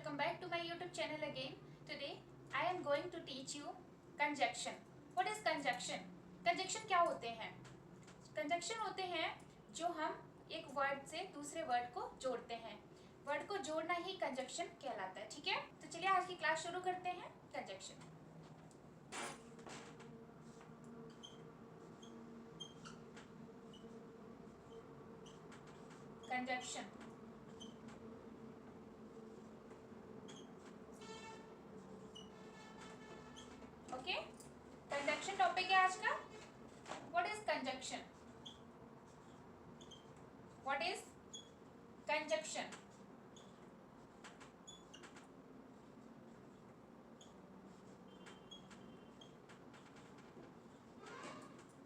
welcome back to my YouTube channel again. Today I am going to teach you conjunction. What is conjunction? Conjunction क्या होते हैं? Conjunction होते हैं जो हम एक वर्ड से दूसरे वर्ड को जोड़ते हैं. वर्ड को जोड़ना ही कंजक्शन कहलाता है. ठीक है, तो चलिए आज की क्लास शुरू करते हैं. Conjunction. Conjunction. Okay, conjunction topic है आज का. What is conjunction? What is conjunction?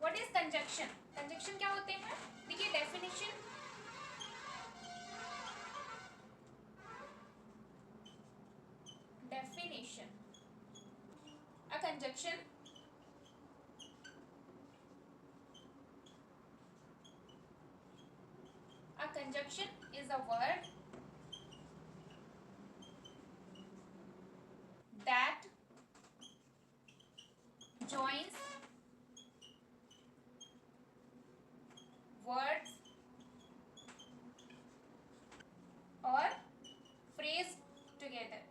What is conjunction? Conjunction क्या होते हैं? देखिए definition. Definition. A conjunction is a word that joins words or phrase together.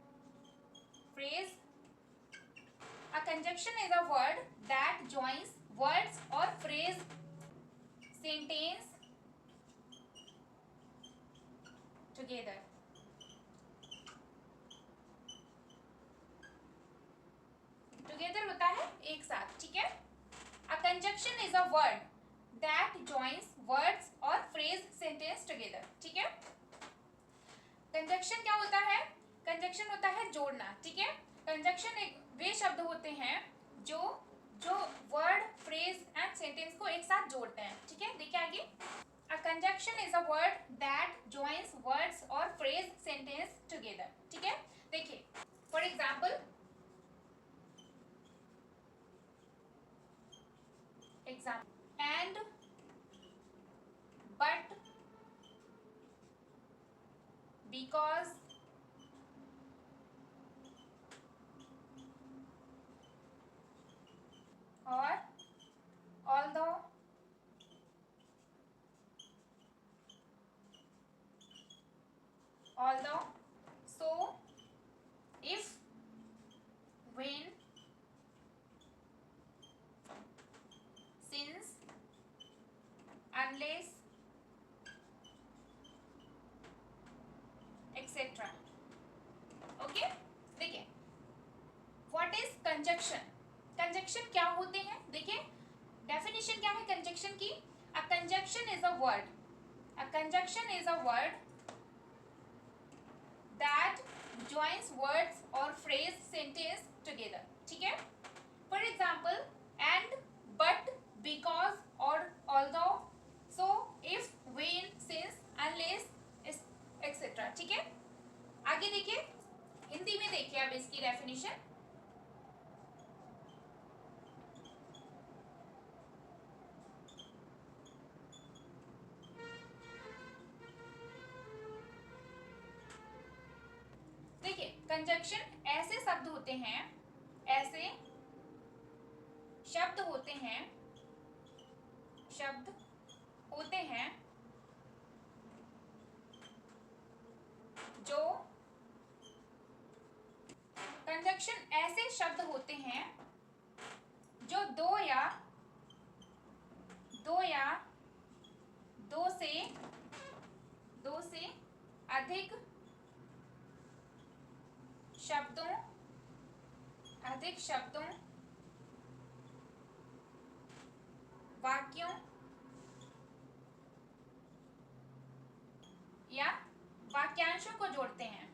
A conjunction is a word that joins words or phrase, sentence together. Together होता है एक साथ. ठीक है. A conjunction is a word that joins words or phrase, sentence together. ठीक है. Conjunction क्या होता है? कंजक्शन होता है जोड़ना. ठीक है. कंजक्शन एक वे शब्द होते हैं जो वर्ड, फ्रेज एंड सेंटेंस को एक साथ जोड़ते हैं. ठीक है, देखिए आगे. A conjunction is a word that joins words और फ्रेज, सेंटेंस टुगेदर. ठीक है, देखिए for example. And, but, because, और although, so, if, when, since, unless, etc. Okay, देखिए व्हाट इज कंजक्शन. कंजक्शन क्या होते हैं? देखिए डेफिनेशन क्या है कंजक्शन की. A conjunction is a word. A conjunction is a word that joins words और फ्रेज, सेंटेंस टुगेदर. ठीक है. For example and, but, because और although, so, if, when, since, unless, etcetera. ठीक है. आगे देखिए, हिंदी में देखिए अब इसकी डेफिनेशन. देखिए कंजक्शन ऐसे शब्द होते हैं, ऐसे शब्द होते हैं, शब्द होते हैं जो कंजक्शन ऐसे शब्द होते हैं जो दो या दो से अधिक शब्दों, वाक्यों या वाक्यांशों को जोड़ते हैं.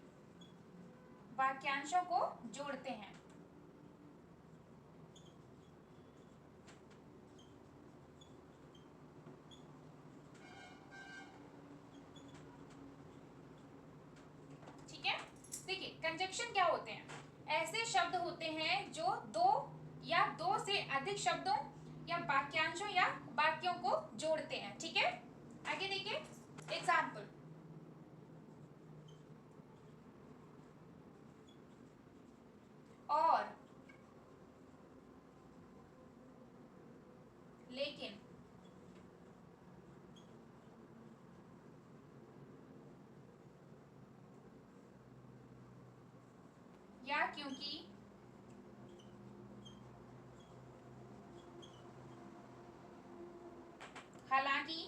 ठीक है. देखिए कंजक्शन क्या होते हैं? ऐसे शब्द होते हैं जो दो से अधिक शब्दों या वाक्यांशों या वाक्यों को जोड़ते हैं. ठीक है. आगे देखिए एग्जाम्पल. क्योंकि, हालांकि,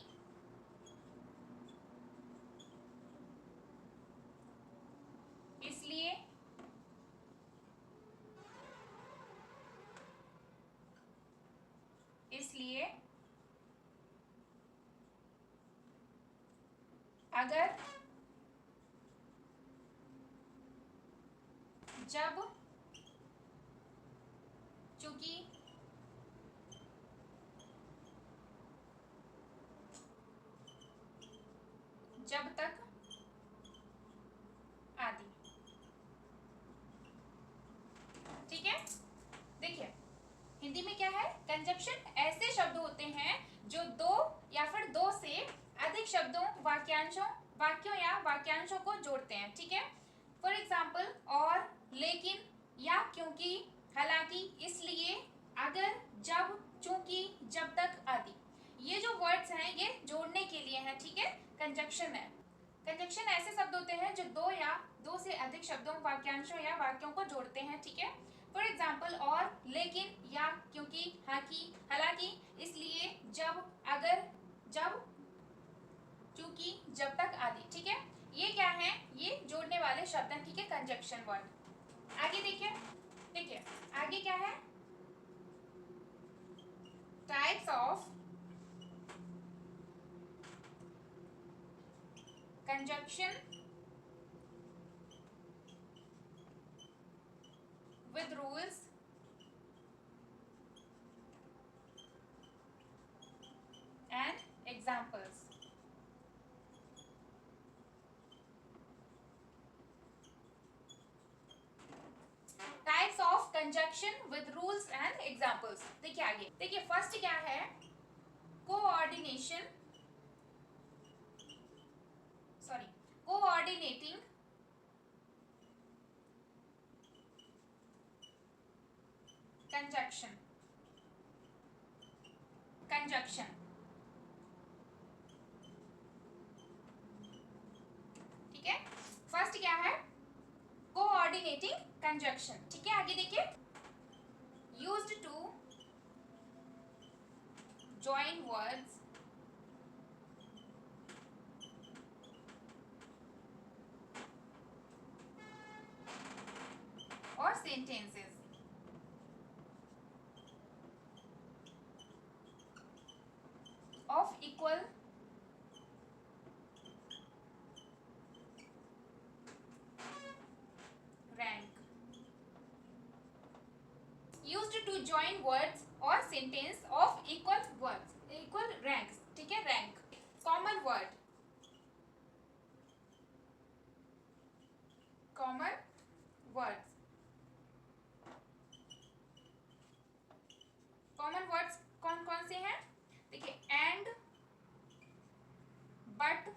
इसलिए, इसलिए, अगर, जब, चूंकि, जब तक आदि। ठीक है, देखिए हिंदी में क्या है, कंजक्शन ऐसे शब्द होते हैं जो दो या फिर दो से अधिक शब्दों, वाक्यांशों, वाक्यों या वाक्यांशों को जोड़ते हैं। ठीक है, फॉर एग्जाम्पल और, लेकिन, या क्योंकि, हालांकि, इसलिए, अगर, जब, चूंकि, जब तक आदि। ये जो वर्ड्स हैं ये जोड़ने के लिए हैं। ठीक है, कंजक्शन है। कंजक्शन ऐसे शब्द होते हैं जो दो या दो से अधिक शब्दों, वाक्यांशों या वाक्यों को जोड़ते हैं। ठीक है, फॉर एग्जाम्पल और, लेकिन, या क्योंकि, हालांकि, हालांकि, इसलिए, जब, अगर, जब, चूंकि, जब तक आदि। ठीक है, ये क्या है, ये जोड़ने वाले शब्द हैं। ठीक है, कंजक्शन वर्ड। आगे देखिए, देखिए आगे क्या है, types of conjunction with rules and examples. Types of conjunction with rules and examples. देखिए आगे, देखिए फर्स्ट क्या है, coordination, sorry, coordinating conjunction, conjunction. ठीक है, फर्स्ट क्या है, कोऑर्डिनेटिंग कंजक्शन। ठीक है, आगे देखिए, यूज्ड टू जॉइन वर्ड्स और sentences of equal rank, used to join words or sentence of equal words, equal ranks। ठीक है, rank, common word, common words, common words कौन कौन से हैं, देखिए and, but,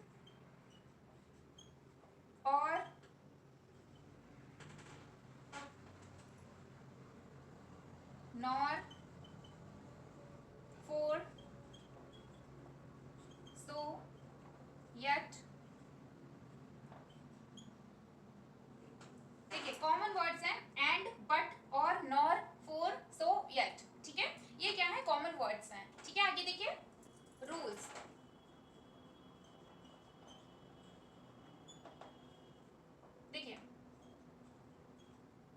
और, nor, for, so, yet। देखिए कॉमन वर्ड्स हैं and, but, और, nor, for, so, yet। ठीक है, ये क्या है, कॉमन वर्ड्स हैं। ठीक है, आगे देखिए, रूल्स, देखिए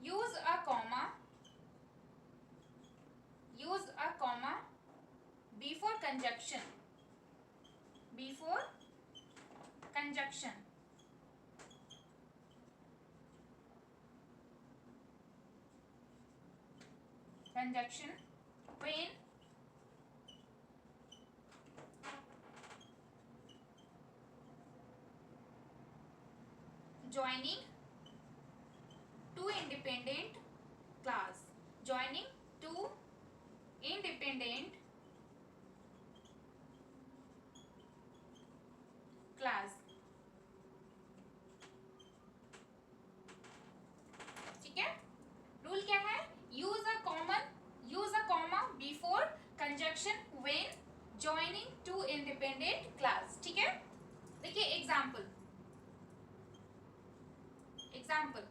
use a comma, use a comma before conjunction, before conjunction, conjunction when joining two independent class, joining two independent class। ठीक है, रूल क्या है, use a common, use a comma before conjunction when joining two independent clause. ठीक है, देखिए example, example,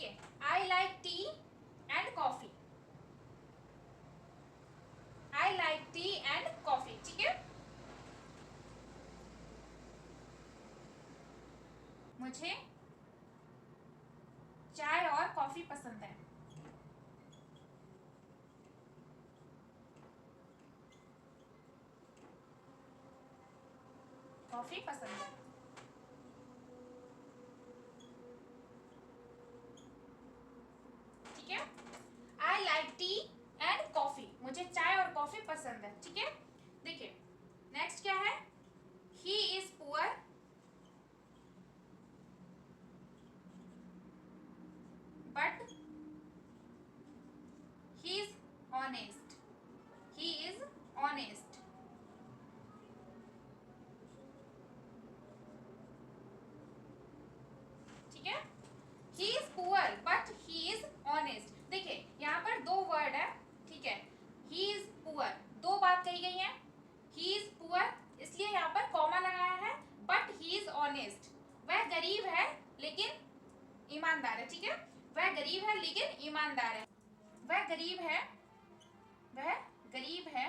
देखिए I like T and coffee, I like T and coffee, ठीक है। मुझे चाय और कॉफी पसंद है, कॉफी पसंद है, ठीक है। I like T and coffee, मुझे चाय और कॉफी पसंद है, ठीक है। देखिए नेक्स्ट क्या है, he is poor but he is honest, he is honest, ठीक है। He is poor but he is honest, देखिए यहाँ पर दो वर्ड है, ठीक है। ही इज पुअर, दो बात कही गई है, ही इज पुअर इसलिए यहाँ पर कॉमा लगाया है, बट ही इज ऑनेस्ट, वह गरीब है लेकिन ईमानदार है, ठीक है। वह गरीब है लेकिन ईमानदार है, वह गरीब है, वह गरीब है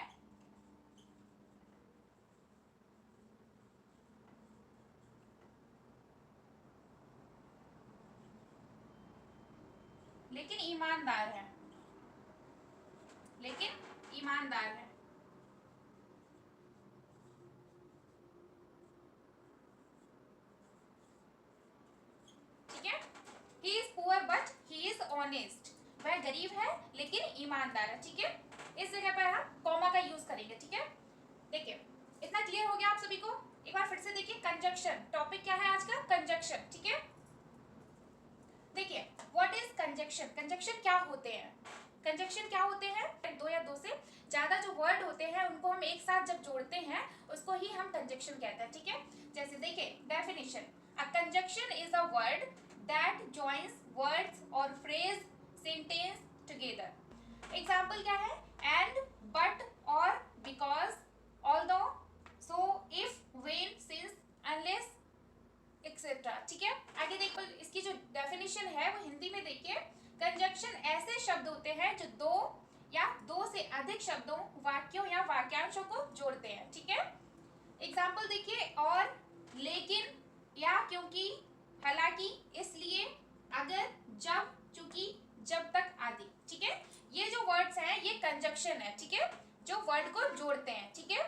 लेकिन ईमानदार है, लेकिन ईमानदार है, ठीक है। He is poor but he is honest, वह गरीब है लेकिन ईमानदार है, ठीक है। इस जगह पर हम कॉमा का यूज करेंगे, ठीक है। देखिए इतना क्लियर हो गया आप सभी को। एक बार फिर से देखिए, कंजक्शन टॉपिक क्या है आज का, कंजक्शन, ठीक है। देखिए व्हाट इज कंजक्शन, कंजक्शन क्या होते हैं, कंजक्शन क्या होते हैं, दो या दो से ज्यादा जो वर्ड होते हैं उनको हम एक साथ जब जोड़ते हैं उसको ही हम कंजक्शन कहते हैं, ठीक है। जैसे देखिए definition, a conjunction is a word that joins words और फ्रेज सेंटेंस टुगेदर। एग्जांपल क्या है, एंड, बट, और, because, although, so, if, when, since, unless, etcetera, ठीक है। आगे देखो इसकी जो डेफिनेशन है वो हिंदी में देखिए, कंजक्शन ऐसे शब्द होते हैं जो दो या दो से अधिक शब्दों, वाक्यों या वाक्यांशों को जोड़ते हैं, ठीक है। एग्जाम्पल देखिए, और, लेकिन, या, क्योंकि, हालांकि, इसलिए, अगर, जब, चूंकि, जब तक आदि, ठीक है। ये जो वर्ड्स हैं ये कंजक्शन है, ठीक है, जो वर्ड को जोड़ते हैं, ठीक है।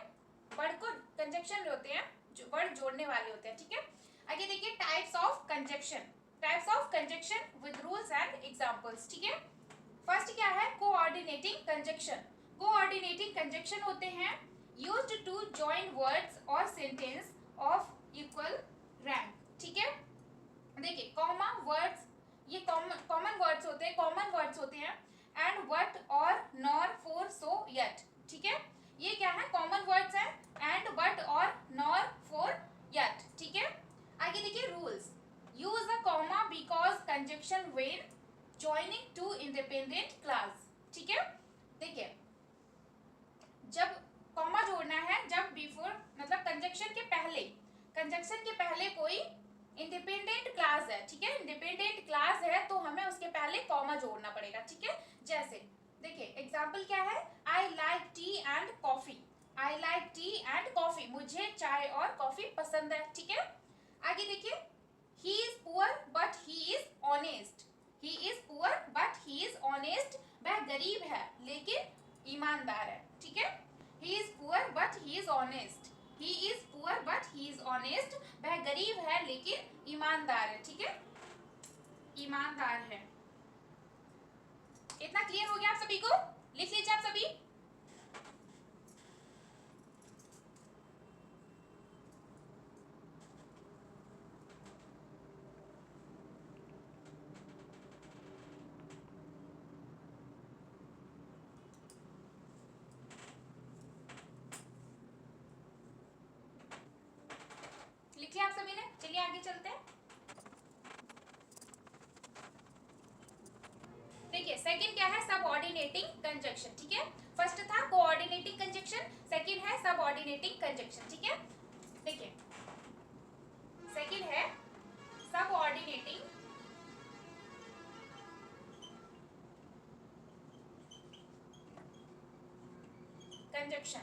वर्ड को कंजक्शन होते हैं जो वर्ड जोड़ने वाले होते हैं, ठीक है। आगे देखिए types of conjunction, types of conjunction with rules and examples, ठीक है। फर्स्ट क्या है, कोऑर्डिनेटिंग कंजक्शन। कोऑर्डिनेटिंग कंजक्शन होते हैं यूज्ड टू जॉइन वर्ड्स और सेंटेंस ऑफ इक्वल रैंक, ठीक है। देखिए कॉमा वर्ड्स, ये कॉमन वर्ड्स होते हैं, कॉमन वर्ड्स होते हैं, एंड व्हाट, और, नॉर, फॉर, सो, यट, ठीक है। ये क्या है, कॉमन वर्ड्स हैं, एंड, बट, और, नॉर, फॉर, यट, ठीक है। आगे देखिए rules, use a comma because conjunction when joining two independent clause, ठीक है। देखिए जब कॉमा जोड़ना है, जब बिफोर मतलब कंजक्शन के पहले कोई इंडिपेंडेंट क्लास है, ठीक है। इंडिपेंडेंट क्लास है तो हमें उसके पहले कॉमा जोड़ना पड़ेगा, ठीक है। जैसे देखिए एग्जांपल क्या है, I like T and coffee, I like T and coffee, मुझे चाय और कॉफी पसंद है, ठीक है। आगे देखिए, he is poor but he is honest, he is poor but he is honest, वह गरीब है लेकिन ईमानदार है, ठीक है। He is poor but he is honest, he is poor but he is honest, वह गरीब है लेकिन ईमानदार है, ठीक है, ईमानदार है। इतना क्लियर हो गया आप सभी को, लिख लीजिए आप सभी। लिख लिया आप सभी ने, चलिए आगे चलते हैं। देखिए सेकंड क्या है, सबऑर्डिनेटिंग कंजक्शन, ठीक है। फर्स्ट था कोऑर्डिनेटिंग कंजक्शन, सेकंड है सबऑर्डिनेटिंग कंजक्शन, ठीक है। देखिए सेकंड है सबऑर्डिनेटिंग conjunction.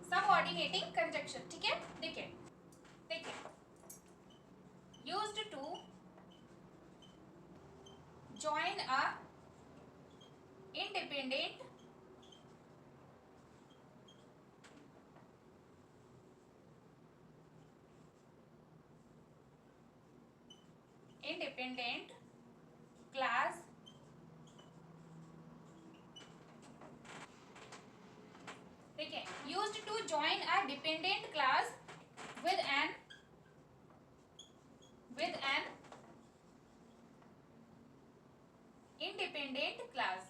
Subordinating conjunction. ठीक है, देखिए देखिए, used to join a independent class देखिए, used to join a dependent class with an independent class.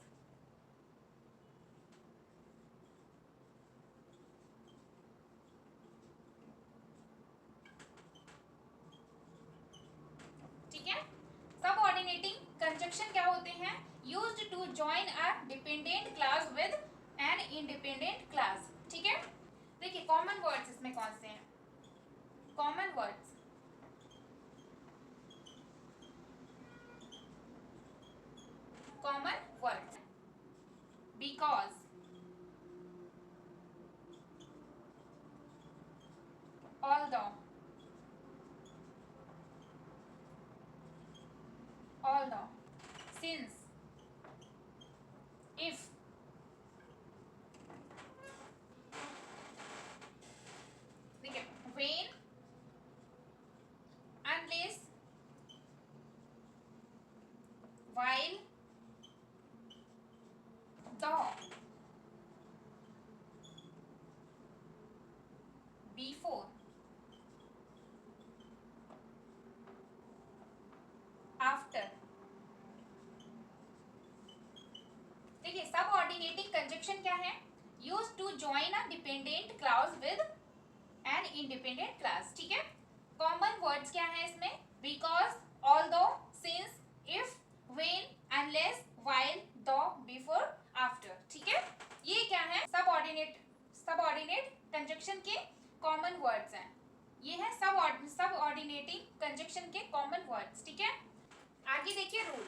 ठीक है, सबऑर्डिनेटिंग कंजक्शन क्या होते हैं? Used to join a dependent clause with an independent clause. ठीक है, देखिए कॉमन वर्ड्स इसमें कौन से हैं? Common words, common words, because, although, since, if, देखिए when, unless, while, though, before, after. देखिए सबऑर्डिनेटिंग कंजक्शन क्या है? Use to join a dependent clause with an independent clause. ठीक है, कॉमन वर्ड्स क्या है इसमें? Because, although, since, if, when, unless, while, though, before, after. ठीक है, ये क्या है? सबऑर्डिनेट कंजक्शन के कॉमन वर्ड्स हैं. ये है सबऑर्डिनेटिंग कंजक्शन के कॉमन वर्ड्स. ठीक है, आगे देखिए रूल.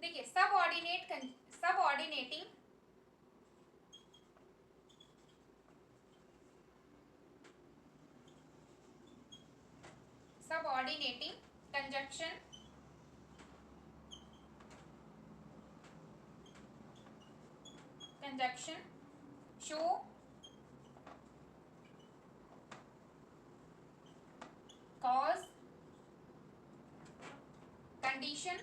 देखिए subordinating conjunction show cause, condition,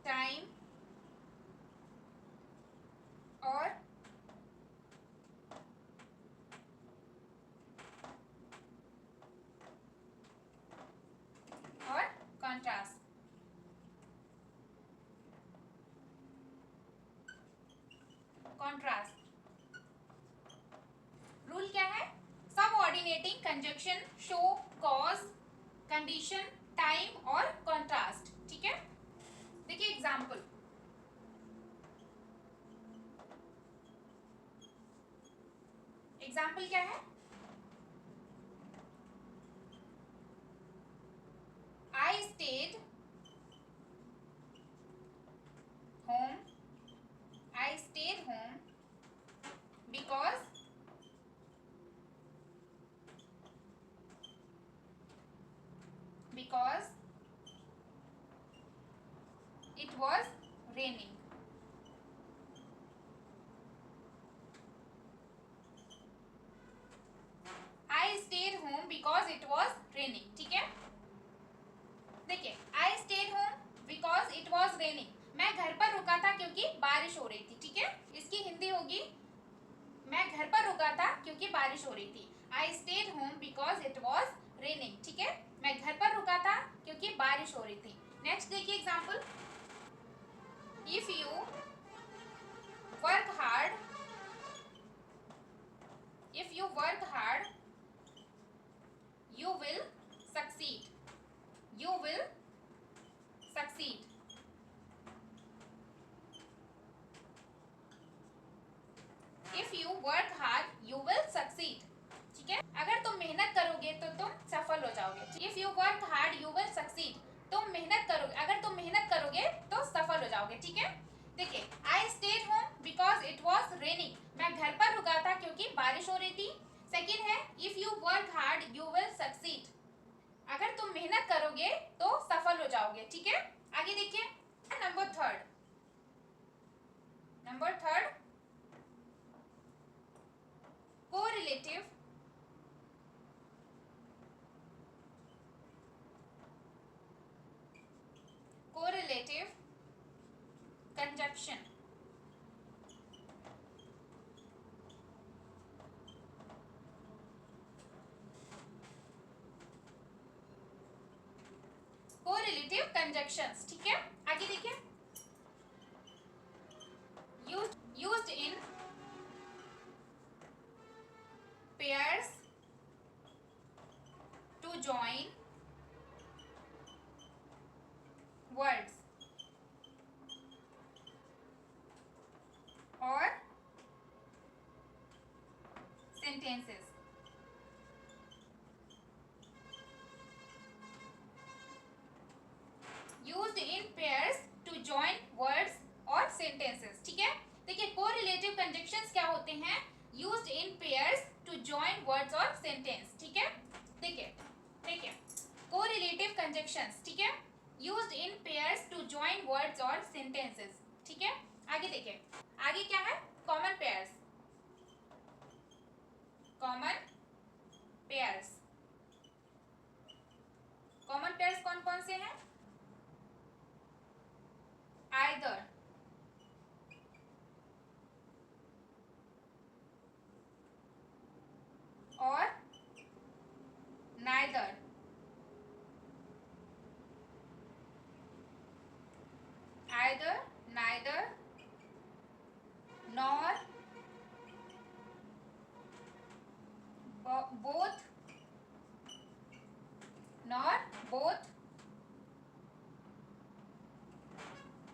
time और contrast. कॉन्ट्रास्ट रूल क्या है? Subordinating conjunction show cause, condition, time और कॉन्ट्रास्ट. ठीक है, देखिए एग्जांपल. एग्जांपल क्या है? I stayed home. I stayed home because it was raining. I stayed home because it was raining. ठीक है, देखिए I stayed home because it was raining. मैं घर पर रुका था क्योंकि बारिश हो रही थी. ठीक है, इसकी हिंदी होगी मैं घर पर रुका था क्योंकि बारिश हो रही थी. I stayed home because it was raining. ठीक है, मैं घर पर रुका था क्योंकि बारिश हो रही थी. नेक्स्ट देखिए example. If you work hard, you will succeed. You will succeed. Work hard you will succeed, ठीक है। अगर तुम मेहनत करोगे तो तुम सफल हो जाओगे। If you work hard you will succeed, तुम मेहनत करोगे, अगर तुम मेहनत करोगे तो सफल हो जाओगे, ठीक है। देखिए, I stayed home because it was raining, मैं घर पर रुका था क्योंकि बारिश हो रही थी। सेकेंड है if you work hard you will succeed, अगर तुम मेहनत करोगे तो सफल हो जाओगे, ठीक है। आगे देखिए number third correlative conjunction. Correlative conjunctions, ठीक है। आगे देखिए used in pairs to join words or sentences। used in pairs to join words और sentences, ठीक है। देखिए कोरिलेटिव कंजक्शंस क्या होते हैं, used in pairs to join words और sentence, ठीक है। देखिए कोरिलेटिव कंजक्शंस, ठीक है, used in pairs to join words और sentences, ठीक है। आगे देखिए, आगे क्या है, कॉमन पेयर्स। कॉमन पेयर्स कौन कौन से हैं, आइदर, और neither, neither, nor, both,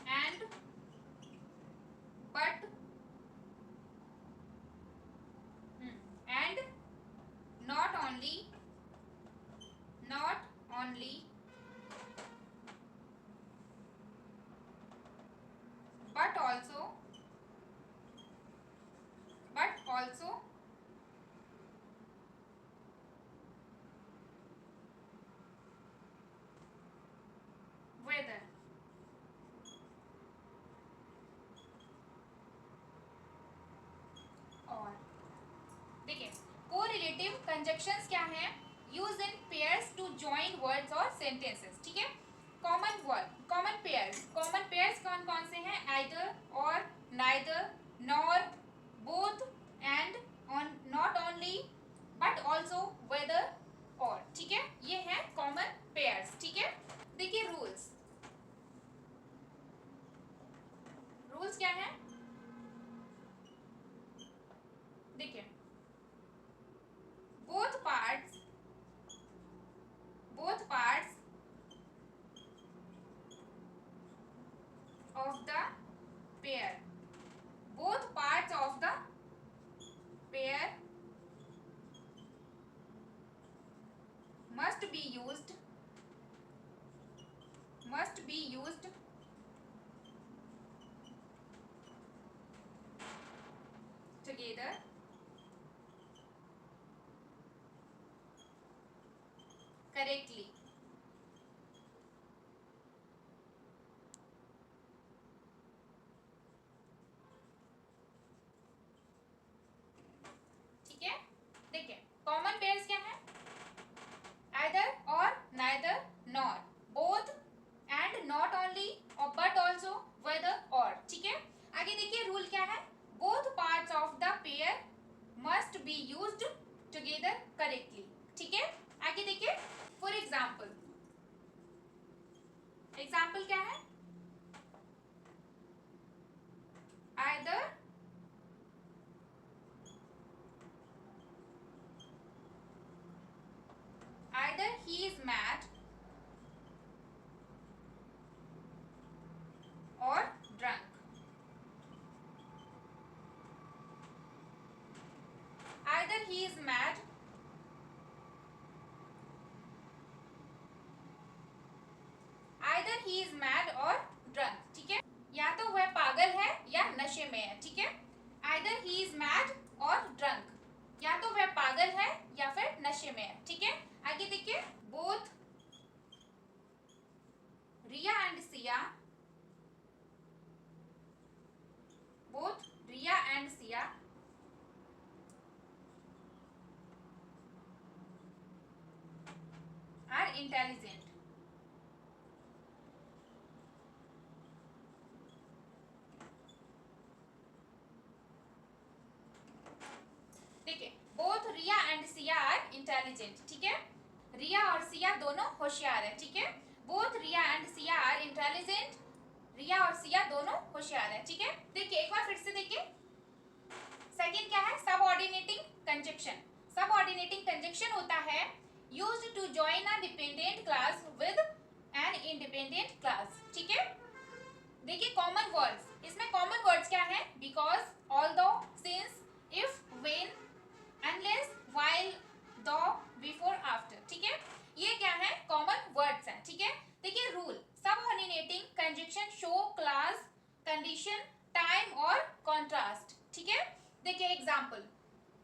and, but, and not only, but also, whether। और देखिए कोरिलेटिव कंजक्शंस क्या हैं, use in pairs to join words और सेंटेंसेस, ठीक है। कॉमन पेयर्स कौन कौन से हैं, either, or, neither, nor, both, and, not only, but also, whether, or, ठीक है। ये है कॉमन पेयर्स, ठीक है। देखिए रूल्स क्या है, देखिए both parts of the pair must be used together correctly, ठीक है। देखिए कॉमन पेयर्स क्या है, either और neither nor both and not only और but also whether और, ठीक है। आगे देखिए रूल क्या है, both parts of the pair must be used together correctly, ठीक है। आगे देखिए फॉर एग्जाम्पल क्या है, either he is mad or drunk, he is mad, either he is mad और ड्रंक, ठीक है, या तो वह पागल है या नशे में है, ठीक है, आइदर ही इज मैड और ड्रंक, या तो वह पागल है या फिर नशे में है, ठीक है। आगे देखिए, both Riya and Siya, both Riya and Siya are intelligent, देखिए both Riya and Siya are intelligent, ठीक है, रिया और सिया दोनों होशियार है, ठीक है, both Riya and Siya are intelligent, Riya और सिया दोनों होशियार है, ठीक है। देखिए एक बार फिर से देखिए, सेकंड क्या है, सबऑर्डिनेटिंग कंजक्शन। सबऑर्डिनेटिंग कंजक्शन होता है used to join a dependent clause with an independent clause, ठीक है। देखिए कॉमन वर्ड्स, इसमें कॉमन वर्ड्स क्या है, because, although, since, if, when, unless, while, though, before, after, ठीक है, ये क्या है, कॉमन वर्ड्स हैं, ठीक है। देखिए rule, subordinating conjunction show class, condition, time और कॉन्ट्रास्ट, ठीक है। देखिए example,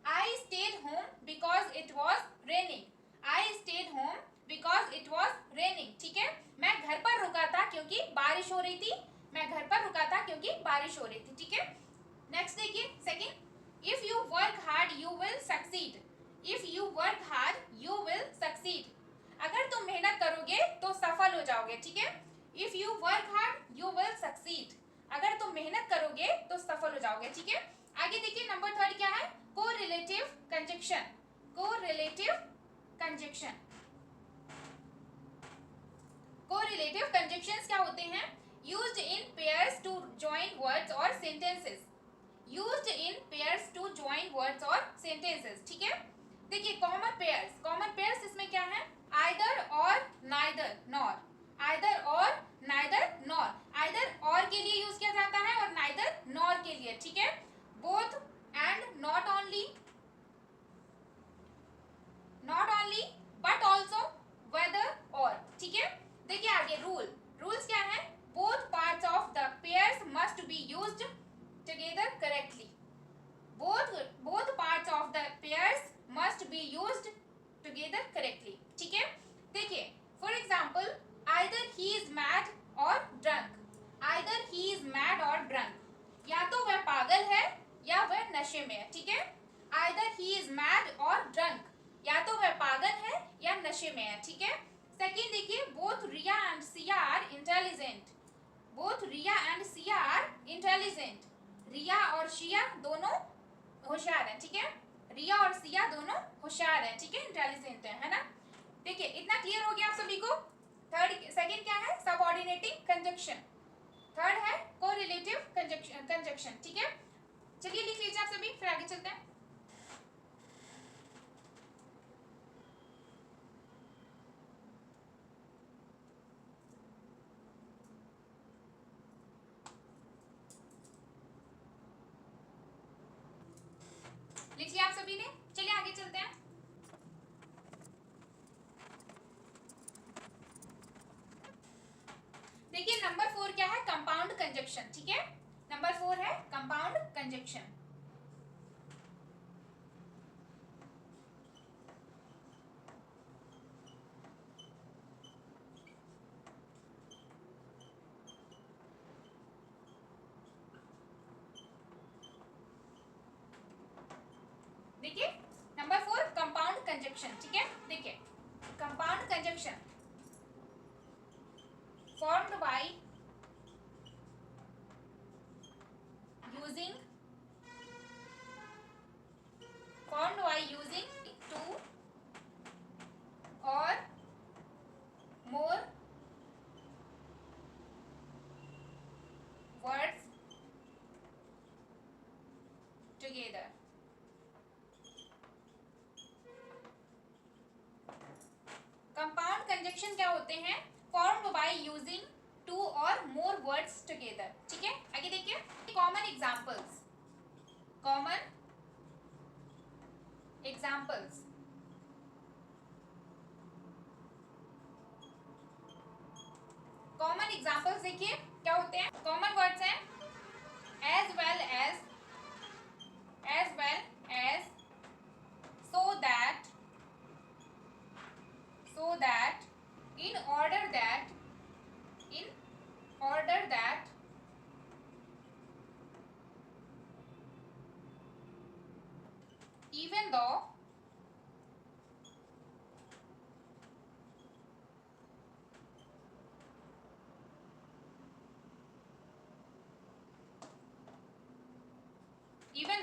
I stayed home because it was raining, I stayed home because it was raining, ठीक है, मैं घर पर रुका था क्योंकि बारिश हो रही थी, मैं घर पर रुका था क्योंकि बारिश हो रही थी, ठीक है। नेक्स्ट देखिए second, if you work hard you will succeed, if you work hard you will succeed, अगर तुम मेहनत करोगे तो सफल हो जाओगे, ठीक है, if you work hard you will succeed, अगर तुम मेहनत करोगे तो सफल हो जाओगे, ठीक है। आगे देखिए नंबर थर्ड क्या है, correlative conjunction, correlative conjunction, correlative conjunctions क्या होते हैं, used in pairs to join words और sentences, used in pairs to join words और सेंटेंसेस, ठीक है। देखिए कॉमन पेयर्स, कॉमन पेयर्स इसमें क्या है, either or neither nor, either or neither nor, either और के लिए यूज किया जाता है और नाइदर नॉर के लिए, ठीक है, both and not only, not only but also, whether or, ठीक है। देखिए आगे रूल, रूल्स क्या है, both parts of the pairs must be used together correctly, both parts of the pairs must be used together correctly, ठीक है। देखिए for example, either he is mad or drunk, either he is mad or drunk, या तो वह पागल है या वह नशे में है, ठीक है, either he is mad or drunk, या तो वह पागल है या नशे में है, ठीक है। सेकंड देखिए, both Riya and Sia are intelligent, both Riya and Sia are intelligent, रिया और शिया दोनों होशियार हैं, ठीक है, रिया और सिया दोनों होशियार हैं, ठीक है, इंटेलिजेंट है ना। देखिए इतना क्लियर हो गया आप सभी को। थर्ड सेकंड क्या है, सबऑर्डिनेटिंग कंजक्शन, थर्ड है कोरिलेटिव कंजक्शन, ठीक है। चलिए लिख लीजिए आप सभी, फिर आगे चलते हैं। लिख लिया आप सभी ने, चलिए आगे चलते हैं। देखिए नंबर 4 क्या है, कंपाउंड कंजक्शन, ठीक है, नंबर 4 है कंपाउंड कंजक्शन। देखिए नंबर 4 कंपाउंड कंजक्शन, ठीक है। देखिए compound conjunction formed by using two or more words together, compound conjunction क्या होते हैं, formed by using two or more words together, ठीक है। आगे देखिए common examples, common examples. Common examples देखिए क्या होते हैं। कॉमन वर्ड्स हैं as well as, so that, in order that, even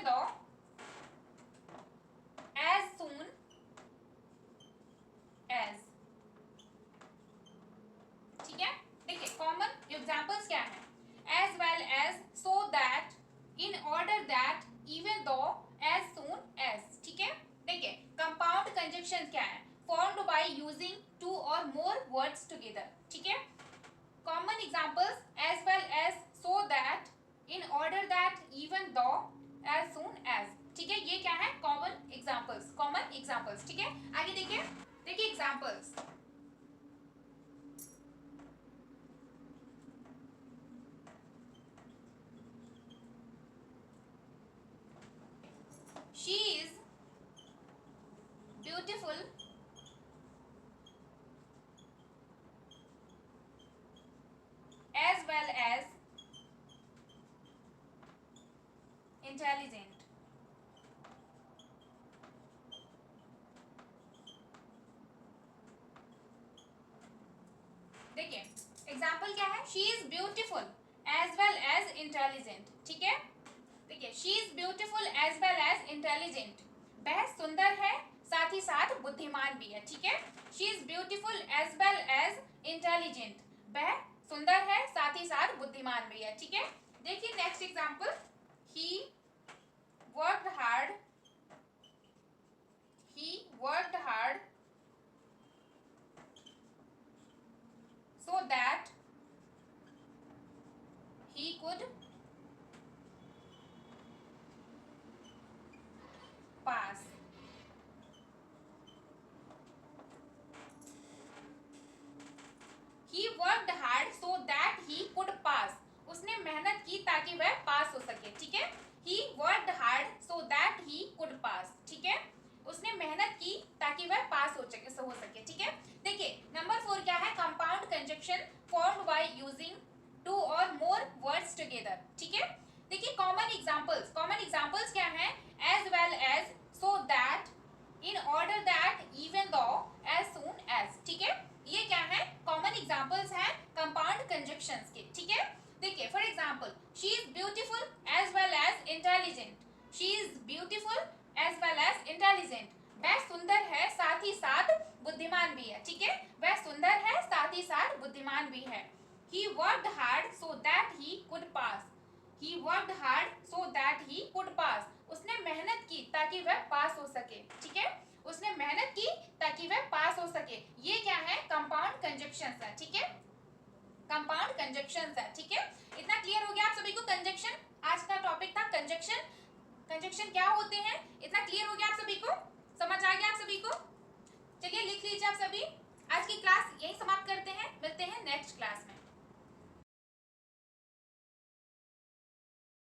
though, as soon as। ठीक है, देखिए कॉमन एग्जांपल्स क्या है, as well as, so that, in order that, even though, as soon as. ठीक है, देखिए कंपाउंड कंजक्शन क्या है, formed by using two or more words together. ठीक है, common examples as well as, so that, in order that, even though, as soon as. ठीक है, ये क्या है, कॉमन एग्जांपल्स। ठीक है, आगे देखिए examples. She is beautiful as well as intelligent। देखिए एग्जाम्पल क्या है, she is beautiful as well as intelligent. ठीक है, देखिए she is beautiful as well as intelligent, वह सुंदर है साथ ही साथ बुद्धिमान भी है। ठीक है, she is beautiful as well as intelligent, वह सुंदर है साथ ही साथ बुद्धिमान भी है। ठीक है, देखिए next example, he worked hard so that he could pass। He worked hard so that he could pass, उसने मेहनत की ताकि वह पास हो सके। ठीक है, he worked hard so that he could pass। ठीक है, उसने मेहनत की ताकि वह पास हो सके। ठीक है, देखिए नंबर 4 क्या है, compound conjunction formed by using two or more words together. ठीक है, देखिए कॉमन एग्जांपल्स क्या हैं, as well as, so that, in order that, even though, as soon as. ठीक है, ये क्या है, कॉमन एग्जांपल्स हैं कंपाउंड कंजक्शंस के। ठीक है, देखिए for example, she is beautiful as well as intelligent, she is beautiful as well as intelligent, वह सुंदर है साथ ही साथ बुद्धिमान भी है। ठीक है, वह सुंदर है साथ ही साथ बुद्धिमान भी है। He worked hard so that he could pass, उसने मेहनत की ताकि वह पास हो सके। ठीक है, उसने मेहनत की ताकि वह पास हो सके। ये क्या है, कंपाउंड कंजक्शंस है। ठीक है, कंपाउंड कंजक्शंस है। ठीक है, इतना क्लियर हो गया आप सभी को। कंजक्शन आज का टॉपिक था कंजक्शन क्या होते हैं, इतना क्लियर हो गया आप सभी को।